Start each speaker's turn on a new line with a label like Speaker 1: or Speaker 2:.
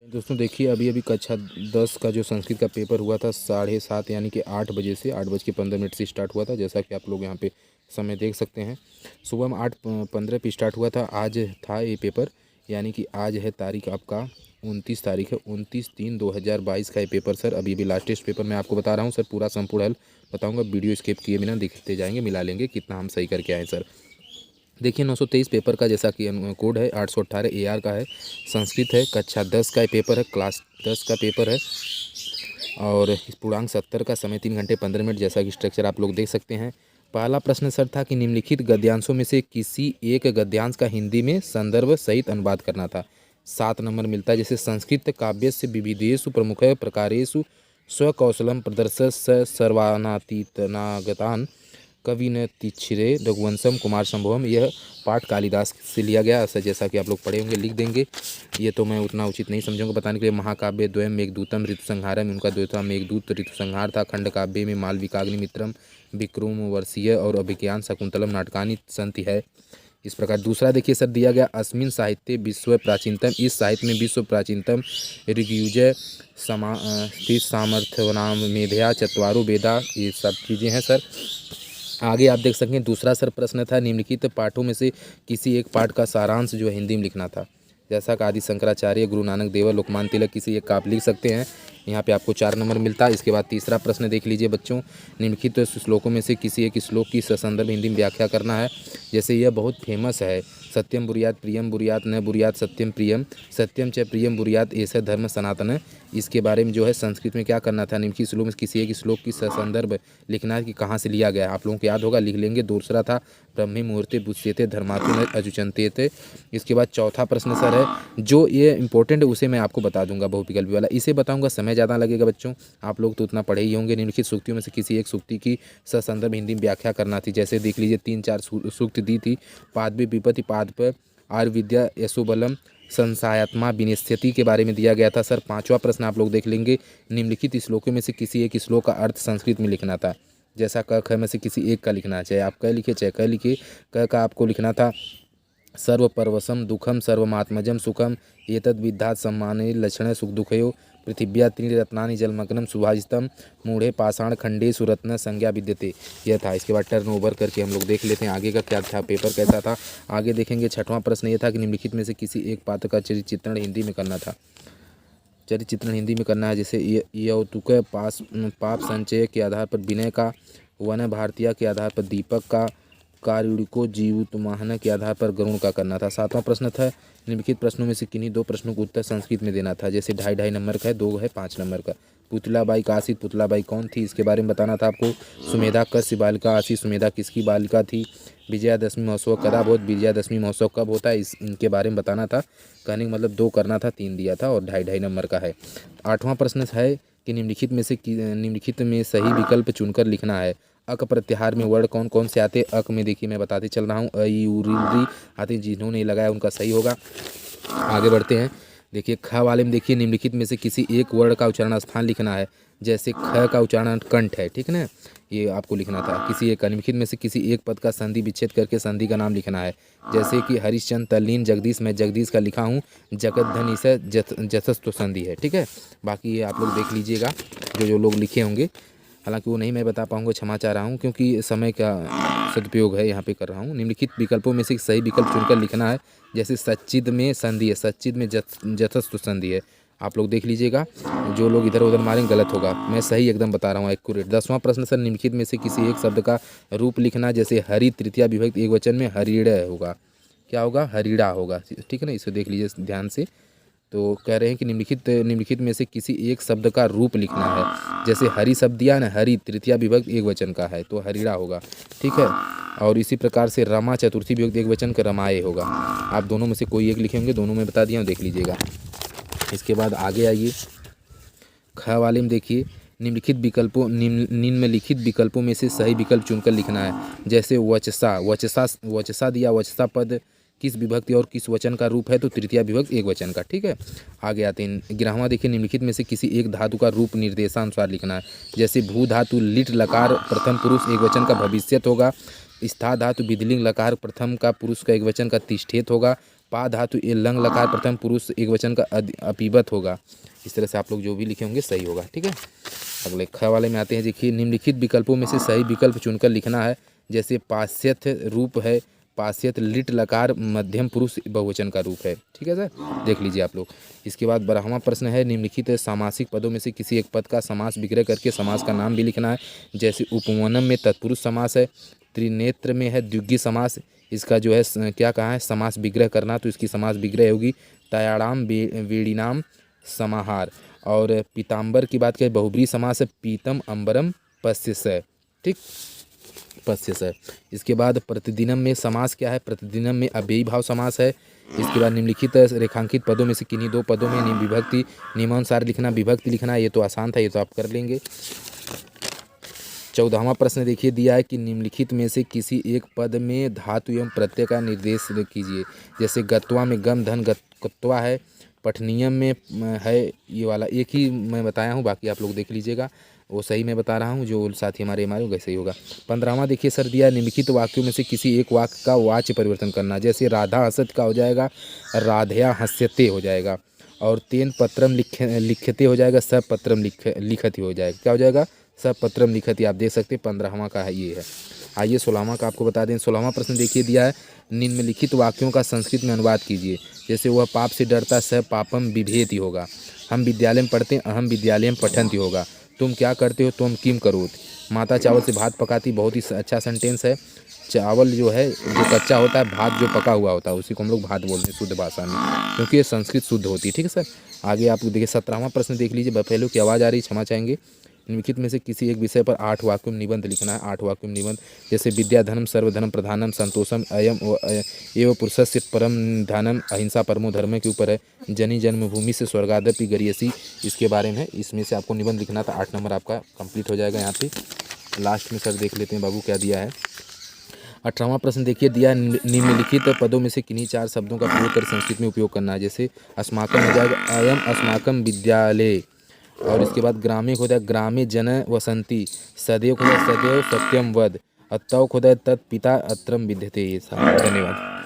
Speaker 1: दोस्तों देखिए, अभी अभी कक्षा 10 का जो संस्कृत का पेपर हुआ था 7:30 यानी कि 8 बजे से 8:15 से स्टार्ट हुआ था। जैसा कि आप लोग यहाँ पे समय देख सकते हैं। सुबह में 8:15 पे स्टार्ट हुआ था। आज था ये पेपर, यानी कि आज है तारीख आपका 29 तारीख है, 29/3/2022 का ये पेपर सर। अभी अभी लास्ट टेस्ट पेपर मैं आपको बता रहा हूँ सर, पूरा संपूर्ण हल बताऊँगा। वीडियो स्किप किए बिना दिखते जाएंगे, मिला लेंगे कितना हम सही करके आए सर। देखिए 923 पेपर का जैसा कि कोड है, 818 AR का है, संस्कृत है, कक्षा 10 का पेपर है, क्लास 10 का पेपर है। और पूर्णांक 70 का, समय 3 घंटे 15 मिनट। जैसा कि स्ट्रक्चर आप लोग देख सकते हैं। पहला प्रश्न सर था कि निम्नलिखित गद्यांशों में से किसी एक गद्यांश का हिंदी में संदर्भ सहित अनुवाद करना था। 7 नंबर मिलता है। जैसे संस्कृत काव्यस्य विविधेषु प्रमुख प्रकारेषु स्वकौशलम प्रदर्शय सर्वानातीतनागतान कवि न तिच्छिरे रघुवंशम कुमार संभवम। यह पाठ कालिदास से लिया गया ऐसा, जैसा कि आप लोग पढ़े होंगे, लिख देंगे। ये तो मैं उतना उचित नहीं समझूंगा बताने के लिए। महाकाव्य द्वयम मेघदूतम ऋतु संहारम, उनका द्वितीय मेघदूत ऋतु संहार था। खंड काव्य में मालविकाग्निमित्रम विक्रम वर्षीय और अभिज्ञान शकुंतलम नाटकानि संति है। इस प्रकार दूसरा देखिए सर दिया गया, अस्मिन साहित्य विश्व प्राचीनतम, इस साहित्य में विश्व प्राचीनतम ऋग्युजय स्थित सामर्थ्यनाम मेधया चत्वारो वेदा, ये सब चीज़ें हैं सर। आगे आप देख सकते हैं दूसरा सर प्रश्न था, निम्नलिखित पाठों में से किसी एक पाठ का सारांश जो है हिंदी में लिखना था। जैसा कि आदि शंकराचार्य, गुरु नानक देव, लोकमान तिलक, किसी एक का आप लिख सकते हैं। यहाँ पे आपको 4 नंबर मिलता है। इसके बाद तीसरा प्रश्न देख लीजिए बच्चों, निम्नलिखित श्लोकों में से किसी एक श्लोक की ससंदर्भ हिंदी में व्याख्या करना है। जैसे यह बहुत फेमस है, सत्यम बुरियात प्रियम बुरियात न बुरियात सत्यम प्रियम, सत्यम च प्रियम बुरियात ऐसा धर्म सनातन है। इसके बारे में जो है संस्कृत में क्या करना था, निम्नलिखित श्लोक में किसी एक श्लोक की ससंदर्भ लिखना है कि कहाँ से लिया गया है। आप लोगों को याद होगा, लिख लेंगे। दूसरा था ब्रह्मी मुहूर्ते बुच्यते धर्मात्म अजुचंते थे। इसके बाद चौथा प्रश्न सर है, जो ये इंपॉर्टेंट है उसे मैं आपको बता दूंगा, बहुविकल्पी वाला इसे बताऊंगा, समय ज़्यादा लगेगा बच्चों। आप लोग तो उतना पढ़े ही होंगे। निम्नलिखित सूक्तियों में से किसी एक सूक्ति की ससंदर्भ हिंदी में व्याख्या करना थी। जैसे देख लीजिए 3-4 सूक्ति दी थी। पादवे विपत्ति पाद पर आर विद्या यशोबलम संसायात्मा विनिश्यति के बारे में दिया गया था सर। 5वां प्रश्न आप लोग देख लेंगे, निम्नलिखित श्लोकों में से किसी एक श्लोक का अर्थ संस्कृत में लिखना था। जैसा क ख में से किसी एक का लिखना है, चाहे आप क लिखे चाहे क लिखे। क का आपको लिखना था, सर्वपर्वसम दुखम सर्वमात्मजम सुखम एतद् विद्धात् सम्माने लक्षण सुख दुखयो पृथिव्या त्रिरत्नानि जलमग्नम सुभाजितम मूढ़े पाषाण खंडे सुरत्न संज्ञा विद्यते। यह था। इसके बाद टर्न ओवर करके हम लोग देख लेते हैं आगे का क्या था, पेपर कैसा था। आगे देखेंगे। 6वां प्रश्न ये था कि निम्नलिखित में से किसी एक पात्र का चरित्र चित्रण हिंदी में करना था। चरित्र चित्रण हिंदी में करना है। जैसे यौतुक पाप संचय के आधार पर विनय का, वन भारतीय के आधार पर दीपक का, कार्युड़िको जीवुतमाहन के आधार पर गरुण का करना था। 7वां प्रश्न था, निम्नलिखित प्रश्नों में से किन्हीं 2 प्रश्नों को उत्तर संस्कृत में देना था। जैसे 2.5 नंबर का है, 2 है 5 नंबर का। पुतलाबाई का आशित पुतलाबाई कौन थी, इसके बारे में बताना था आपको। सुमेधा कस्य बालिका आशित, सुमेधा किसकी बालिका थी। विजयादशमी महोत्सव कदा बहुत, विजयादशमी महोत्सव कब होता है, इनके बारे में बताना था। कहने का मतलब 2 करना था, 3 दिया था और 2.5 नंबर का है। 8वां प्रश्न है कि निम्नलिखित में सही विकल्प चुनकर लिखना है। अक प्रत्याहार में वर्ण कौन कौन से आते। अक में देखिए मैं बताते चल रहा हूँ, अ ई उ री आते, जिन्होंने लगाया उनका सही होगा। आगे बढ़ते हैं। देखिए ख वाले में देखिए, निम्नलिखित में से किसी एक वर्ण का उच्चारण स्थान लिखना है। जैसे ख का उच्चारण कंठ है, ठीक है ना, ये आपको लिखना था। किसी एक निम्नलिखित में से किसी एक पद का संधि विच्छेद करके संधि का नाम लिखना है। जैसे कि हरिश्चंद्र तल्लीन जगदीश, मैं जगदीश का लिखा हूँ, जगत धन इसे जथस्थ संधि है, ठीक है। बाकी ये आप लोग देख लीजिएगा जो लोग लिखे होंगे, हालांकि वो नहीं मैं बता पाऊंगा, क्षमा चाह रहा हूँ, क्योंकि समय का सदुपयोग है यहाँ पे कर रहा हूँ। निम्नलिखित विकल्पों में से सही विकल्प चुनकर लिखना है। जैसे सच्चिद में संधि है, सच्चिद में जथस्थ संधि है। आप लोग देख लीजिएगा, जो लोग इधर उधर मारेंगे गलत होगा, मैं सही एकदम बता रहा हूँ, एक्यूरेट। 10वां प्रश्न सर, निम्नलिखित में से किसी एक शब्द का रूप लिखना। जैसे हरि तृतीया विभक्ति एकवचन में हरिड़ होगा, क्या होगा, हरिड़ा होगा, ठीक है ना। इसे देख लीजिए ध्यान से। तो कह रहे हैं कि निम्नलिखित में से किसी एक शब्द का रूप लिखना है। जैसे हरि शब्द दिया ना, हरि तृतीया विभक्ति एकवचन का है तो हरिड़ा होगा, ठीक है। और इसी प्रकार से रमा चतुर्थी विभक्ति एकवचन का रमाए होगा। आप दोनों में से कोई एक लिखेंगे, दोनों में बता दिया हूँ, देख लीजिएगा। इसके बाद आगे आइए, ख वाले में देखिए, निम्नलिखित विकल्पों में से सही विकल्प चुनकर लिखना है। जैसे वचसा दिया, वचसा पद किस विभक्ति और किस वचन का रूप है, तो तृतीया विभक्ति एक वचन का, ठीक है। आगे आते हैं। 11वां देखिए, निम्नलिखित में से किसी एक धातु का रूप निर्देशानुसार लिखना है। जैसे भू धातु लिट लकार प्रथम पुरुष एक वचन का भविष्यत होगा। स्था धातु विधिलिंग लकार प्रथम का पुरुष का एक वचन का तिष्ठेत होगा। पा धातु ए लंग लकार प्रथम पुरुष एक वचन का अपिबत होगा। इस तरह से आप लोग जो भी लिखे होंगे सही होगा। ठीक है, अगले ख वाले में आते हैं। देखिए निम्नलिखित विकल्पों में से सही विकल्प चुनकर लिखना है। जैसे पाश्चात्य रूप है, पाश्चात्य लिट लकार मध्यम पुरुष बहुवचन का रूप है। ठीक है सर, देख लीजिए आप लोग। इसके बाद 12वां प्रश्न है, निम्नलिखित सामासिक पदों में से किसी एक पद का समास विग्रह करके समास का नाम भी लिखना है। जैसे उपवनम में तत्पुरुष समास है, त्रिनेत्र में है द्विगुणी समास। इसका जो है क्या कहा है, समास विग्रह करना, तो इसकी समास विग्रह होगी तयाड़ाम वेड़ीनाम समाहार। और पीताम्बर की बात करें, बहुब्रीहि समास है, पीतम अंबरम पश्यस। ठीक, पश्यस। इसके बाद प्रतिदिनम में समास क्या है, प्रतिदिनम में अव्ययी भाव समास है। इसके बाद निम्नलिखित रेखांकित पदों में से किन्हीं दो पदों में विभक्ति नियमानुसार लिखना, विभक्ति लिखना। ये तो आसान था, ये तो आप कर लेंगे। 14वां प्रश्न देखिए, दिया है कि निम्नलिखित में से किसी एक पद में धातु एवं प्रत्यय का निर्देश कीजिए। जैसे गत्वा में गम धन गत्वा है, पठनीयम में है ये वाला, एक ही मैं बताया हूँ, बाकी आप लोग देख लीजिएगा, वो सही मैं बता रहा हूँ, जो साथी हमारे वैसे ही होगा। 15वां देखिए सर, दिया निम्नलिखित वाक्यों में से किसी एक वाक्य का वाच्य परिवर्तन करना। जैसे राधा हसत का हो जाएगा राधया हस्यते हो जाएगा, और तेन पत्रम लिखते हो जाएगा सब पत्रम लिखती हो जाएगा। क्या हो जाएगा, सब पत्रम लिखती। आप देख सकते हैं 15वां का है ये है। आइए 16वां का आपको बता दें। 16वां प्रश्न देखिए, दिया है निम्नलिखित वाक्यों का संस्कृत में अनुवाद कीजिए। जैसे वह पाप से डरता स पापम बिभेति होगा, हम विद्यालय में पढ़ते हैं अहम विद्यालय में पठन्ति होगा, तुम क्या करते हो तुम किम करोत, माता चावल से भात पकाती। बहुत ही अच्छा सेंटेंस है। चावल जो है जो कच्चा होता है, भात जो पका हुआ होता है, उसी को हम लोग भात बोलते हैं शुद्ध भाषा में, क्योंकि ये संस्कृत शुद्ध होती है। ठीक है सर, आगे आप देखिए 17वां प्रश्न देख लीजिए। बफेलो की आवाज़ आ रही, क्षमा चाहेंगे। निम्नलिखित में से किसी एक विषय पर 8 वाक्यों में निबंध लिखना है। 8 वाक्यों में निबंध, जैसे विद्या धर्म सर्वधर्म प्रधानम संतोषम अयम एवं पुरुषस्य परम निधानम, अहिंसा परमो धर्म के ऊपर है। जनी जन्मभूमि से स्वर्गादपि गरियसी, इसके बारे में है। इसमें से आपको निबंध लिखना था। 8 नंबर आपका कंप्लीट हो जाएगा। यहाँ पे लास्ट में सर देख लेते हैं बाबू क्या दिया है। 18वां प्रश्न देखिए, दिया निम्नलिखित पदों में से किन्हीं 4 शब्दों का प्रयोग कर संस्कृत में उपयोग करना है। जैसे अस्माकम हो जाएगा अयम अस्माकम विद्यालय, और इसके बाद ग्रामे हो जाए ग्रामे जन वसंती, सदैव हो जाए सदैव सत्यम वद, अतौ हो जाए तत् पिता अत्रम विद्यते। धन्यवाद।